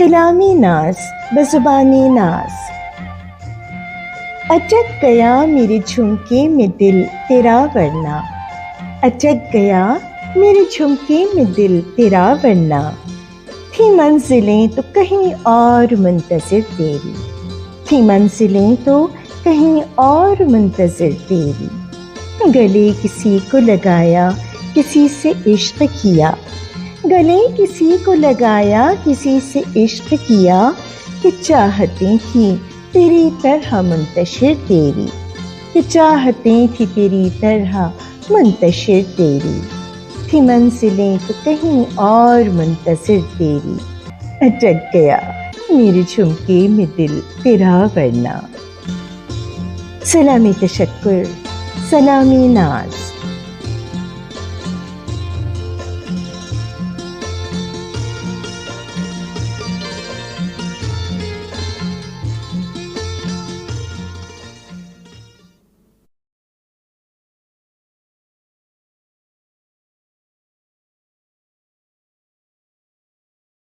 कलामी नाज बज़ुबानी नाज। अटक गया मेरे झुमके में दिल तेरा वरना, अटक गया मेरे झुमके में दिल तेरा वरना। थी मंजिलें तो कहीं और मुंतज़िर तेरी, थी मंजिलें तो कहीं और मुंतज़िर तेरी। गले किसी को लगाया किसी से इश्क किया, गले किसी को लगाया किसी से इश्क किया। कि चाहतें थी तेरी तरह मुंतशिर तेरी, कि चाहतें थी तेरी तरह मुंतशिर तेरी। थी मंजिलें तो कहीं और मुंतज़िर तेरी, अटक गया मेरे झुमके में दिल तेरा वरना। सलामी तशक्कुर, सलामी नाज।